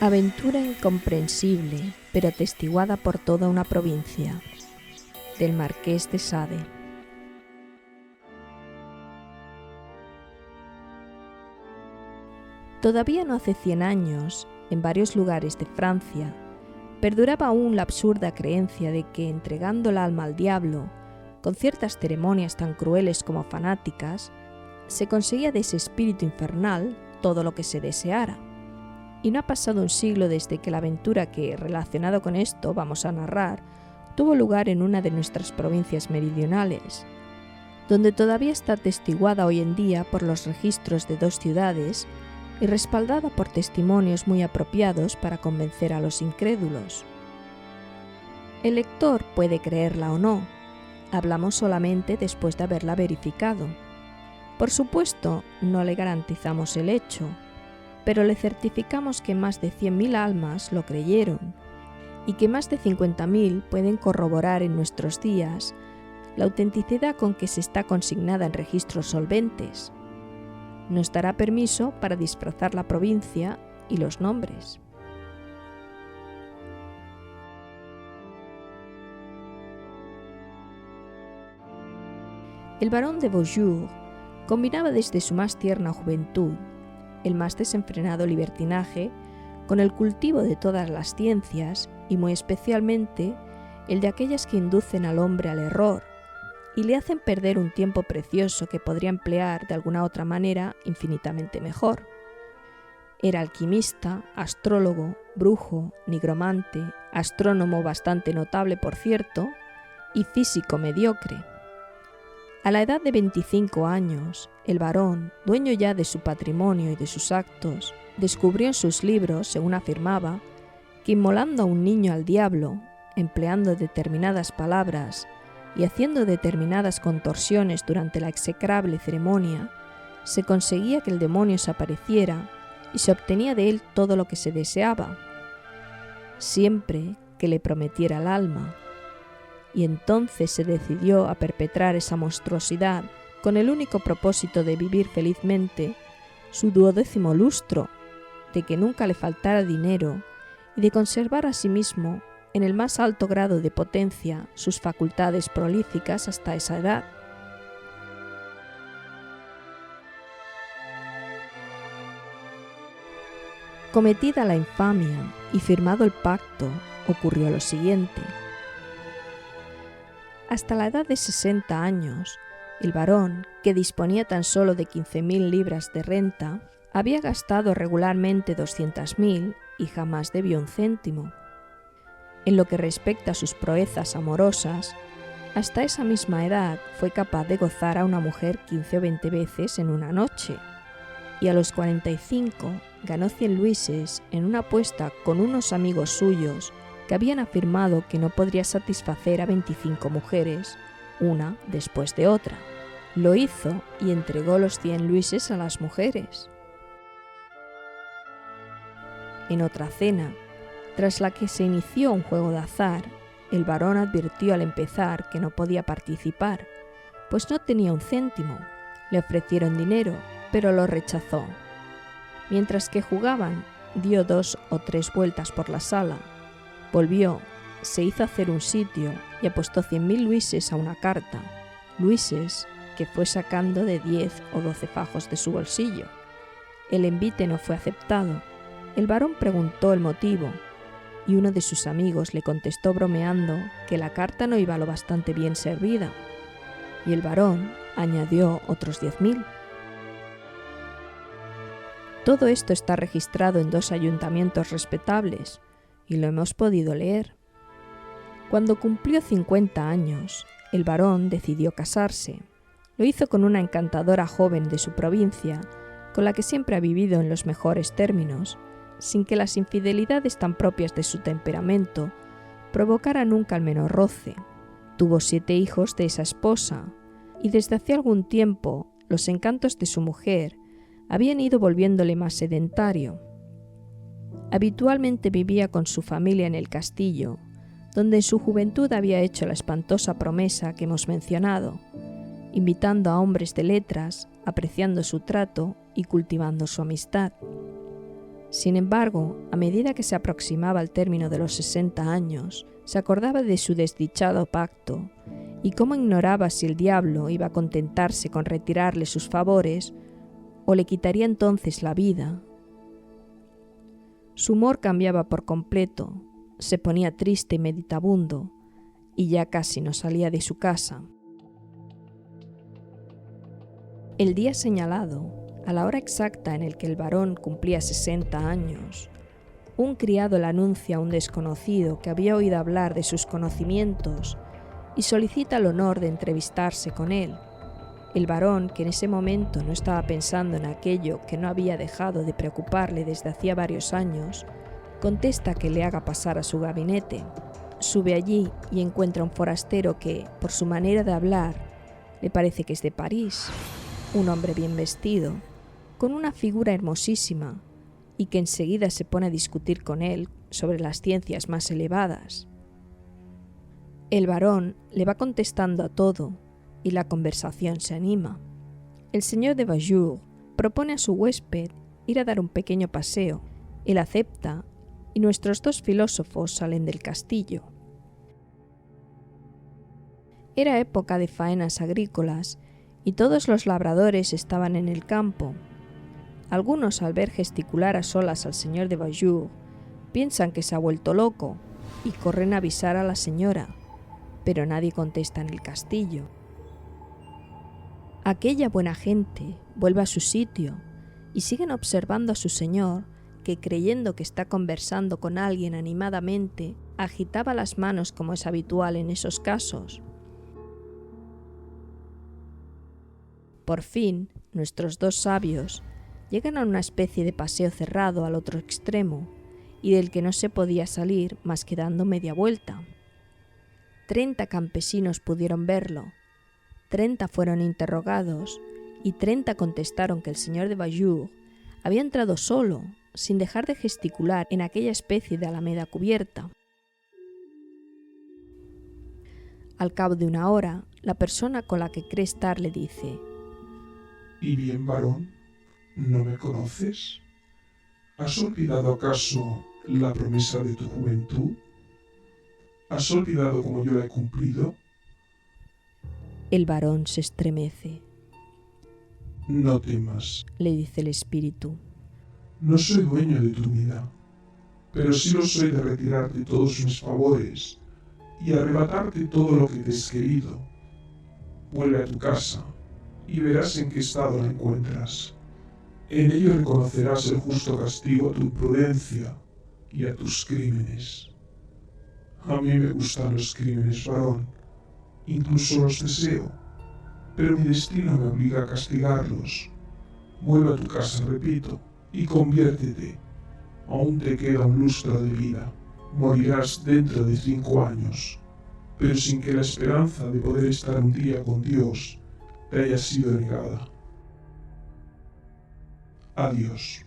Aventura incomprensible, pero atestiguada por toda una provincia, del Marqués de Sade. Todavía no hace 100 años, en varios lugares de Francia, perduraba aún la absurda creencia de que, entregando el alma al diablo, con ciertas ceremonias tan crueles como fanáticas, se conseguía de ese espíritu infernal todo lo que se deseara. Y no ha pasado un siglo desde que la aventura que, relacionado con esto, vamos a narrar, tuvo lugar en una de nuestras provincias meridionales, donde todavía está atestiguada hoy en día por los registros de 2 ciudades y respaldada por testimonios muy apropiados para convencer a los incrédulos. El lector puede creerla o no, hablamos solamente después de haberla verificado. Por supuesto, no le garantizamos el hecho, pero le certificamos que más de 100.000 almas lo creyeron y que más de 50.000 pueden corroborar en nuestros días la autenticidad con que se está consignada en registros solventes. Nos dará permiso para disfrazar la provincia y los nombres. El barón de Beaujeu combinaba desde su más tierna juventud el más desenfrenado libertinaje con el cultivo de todas las ciencias y muy especialmente el de aquellas que inducen al hombre al error y le hacen perder un tiempo precioso que podría emplear de alguna otra manera infinitamente mejor. Era alquimista, astrólogo, brujo, nigromante, astrónomo bastante notable por cierto, y físico mediocre. A la edad de 25 años, el barón, dueño ya de su patrimonio y de sus actos, descubrió en sus libros, según afirmaba, que inmolando a un niño al diablo, empleando determinadas palabras y haciendo determinadas contorsiones durante la execrable ceremonia, se conseguía que el demonio se apareciera y se obtenía de él todo lo que se deseaba, siempre que le prometiera el alma. Y entonces se decidió a perpetrar esa monstruosidad con el único propósito de vivir felizmente su 12º lustro, de que nunca le faltara dinero y de conservar a sí mismo en el más alto grado de potencia sus facultades prolíficas hasta esa edad. Cometida la infamia y firmado el pacto, ocurrió lo siguiente. Hasta la edad de 60 años, el barón, que disponía tan solo de 15.000 libras de renta, había gastado regularmente 200.000 y jamás debió un céntimo. En lo que respecta a sus proezas amorosas, hasta esa misma edad fue capaz de gozar a una mujer 15 o 20 veces en una noche, y a los 45 ganó 100 luises en una apuesta con unos amigos suyos que habían afirmado que no podría satisfacer a 25 mujeres, una después de otra. Lo hizo y entregó los 100 luises a las mujeres. En otra cena, tras la que se inició un juego de azar, el barón advirtió al empezar que no podía participar, pues no tenía un céntimo. Le ofrecieron dinero, pero lo rechazó. Mientras que jugaban, dio 2 o 3 vueltas por la sala. Volvió, se hizo hacer un sitio y apostó 100.000 luises a una carta, luises que fue sacando de 10 o 12 fajos de su bolsillo. El envite no fue aceptado. El barón preguntó el motivo y uno de sus amigos le contestó bromeando que la carta no iba lo bastante bien servida, y el barón añadió otros 10.000. Todo esto está registrado en 2 ayuntamientos respetables, y lo hemos podido leer. Cuando cumplió 50 años, el barón decidió casarse. Lo hizo con una encantadora joven de su provincia, con la que siempre ha vivido en los mejores términos, sin que las infidelidades tan propias de su temperamento provocaran nunca el menor roce. Tuvo 7 hijos de esa esposa, y desde hace algún tiempo los encantos de su mujer habían ido volviéndole más sedentario. Habitualmente vivía con su familia en el castillo, donde en su juventud había hecho la espantosa promesa que hemos mencionado, invitando a hombres de letras, apreciando su trato y cultivando su amistad. Sin embargo, a medida que se aproximaba al término de los 60 años, se acordaba de su desdichado pacto, y cómo ignoraba si el diablo iba a contentarse con retirarle sus favores o le quitaría entonces la vida. Su humor cambiaba por completo, se ponía triste y meditabundo, y ya casi no salía de su casa. El día señalado, a la hora exacta en el que el varón cumplía 60 años, un criado le anuncia a un desconocido que había oído hablar de sus conocimientos y solicita el honor de entrevistarse con él. El varón, que en ese momento no estaba pensando en aquello que no había dejado de preocuparle desde hacía varios años, contesta que le haga pasar a su gabinete. Sube allí y encuentra a un forastero que, por su manera de hablar, le parece que es de París, un hombre bien vestido, con una figura hermosísima, y que enseguida se pone a discutir con él sobre las ciencias más elevadas. El varón le va contestando a todo, y la conversación se anima. El señor de Beaujeu propone a su huésped ir a dar un pequeño paseo. Él acepta, y nuestros dos filósofos salen del castillo. Era época de faenas agrícolas, y todos los labradores estaban en el campo. Algunos, al ver gesticular a solas al señor de Beaujeu, piensan que se ha vuelto loco y corren a avisar a la señora, pero nadie contesta en el castillo. Aquella buena gente vuelve a su sitio y siguen observando a su señor, que creyendo que está conversando con alguien animadamente, agitaba las manos como es habitual en esos casos. Por fin, nuestros dos sabios llegan a una especie de paseo cerrado al otro extremo, y del que no se podía salir más que dando media vuelta. 30 campesinos pudieron verlo, 30 fueron interrogados, y 30 contestaron que el señor de Beaujeu había entrado solo, sin dejar de gesticular en aquella especie de alameda cubierta. Al cabo de una hora, la persona con la que cree estar le dice: ¿Y bien, varón? ¿No me conoces? ¿Has olvidado acaso la promesa de tu juventud? ¿Has olvidado cómo yo la he cumplido? El varón se estremece. No temas, Le dice el espíritu. no soy dueño de tu vida, pero sí lo soy de retirarte todos mis favores y arrebatarte todo lo que te es querido. Vuelve a tu casa y verás en qué estado la encuentras. En ello reconocerás el justo castigo a tu imprudencia y a tus crímenes. A mí me gustan los crímenes, varón, incluso los deseo, pero mi destino me obliga a castigarlos. Vuelve a tu casa, repito, y conviértete. Aún te queda un lustro de vida. Morirás dentro de 5 años, pero sin que la esperanza de poder estar un día con Dios te haya sido negada. Adiós.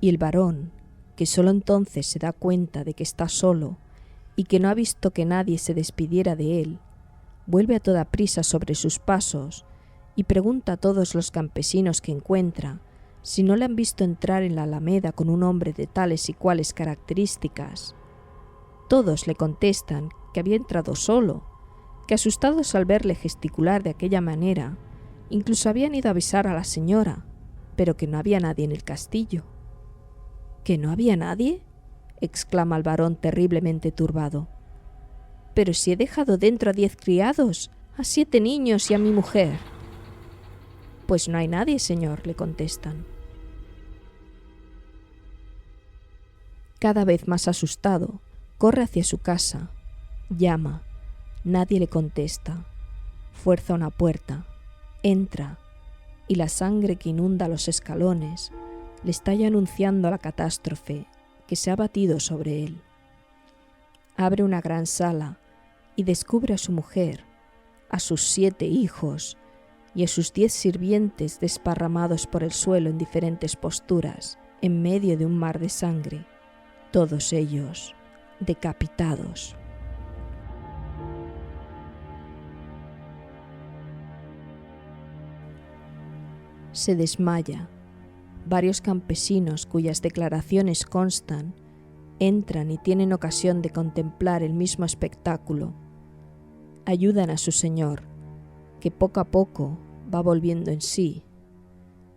Y el varón, que solo entonces se da cuenta de que está solo y que no ha visto que nadie se despidiera de él, vuelve a toda prisa sobre sus pasos y pregunta a todos los campesinos que encuentra si no le han visto entrar en la alameda con un hombre de tales y cuales características. Todos le contestan que había entrado solo, que asustados al verle gesticular de aquella manera, incluso habían ido a avisar a la señora, pero que no había nadie en el castillo. ¿Que no había nadie?, exclama el varón terriblemente turbado. Pero si he dejado dentro a 10 criados, a 7 niños y a mi mujer. Pues no hay nadie, señor, le contestan. Cada vez más asustado, corre hacia su casa, llama, nadie le contesta, fuerza una puerta, entra, y la sangre que inunda los escalones le está ya anunciando la catástrofe que se ha batido sobre él. Abre una gran sala y descubre a su mujer, a sus 7 hijos y a sus 10 sirvientes desparramados por el suelo en diferentes posturas, en medio de un mar de sangre, todos ellos decapitados. se desmaya. Varios campesinos cuyas declaraciones constan entran y tienen ocasión de contemplar el mismo espectáculo. Ayudan a su señor, que poco a poco va volviendo en sí.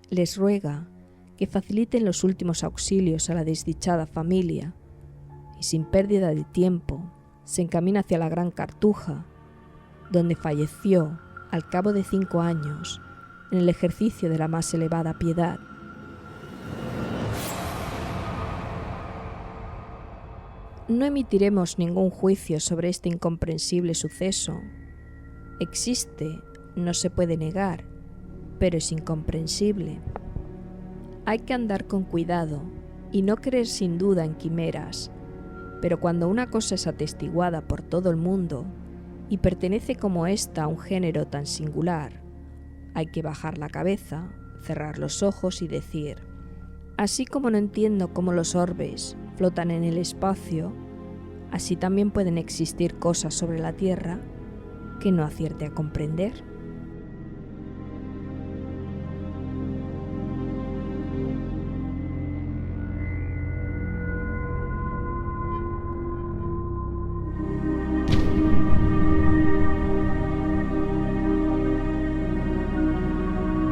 Les ruega que faciliten los últimos auxilios a la desdichada familia y sin pérdida de tiempo se encamina hacia la Gran Cartuja, donde falleció al cabo de 5 años en el ejercicio de la más elevada piedad. No emitiremos ningún juicio sobre este incomprensible suceso. Existe, no se puede negar, pero es incomprensible. Hay que andar con cuidado y no creer sin duda en quimeras, pero cuando una cosa es atestiguada por todo el mundo y pertenece como ésta a un género tan singular, hay que bajar la cabeza, cerrar los ojos y decir: así como no entiendo cómo los orbes flotan en el espacio, así también pueden existir cosas sobre la Tierra que no acierte a comprender.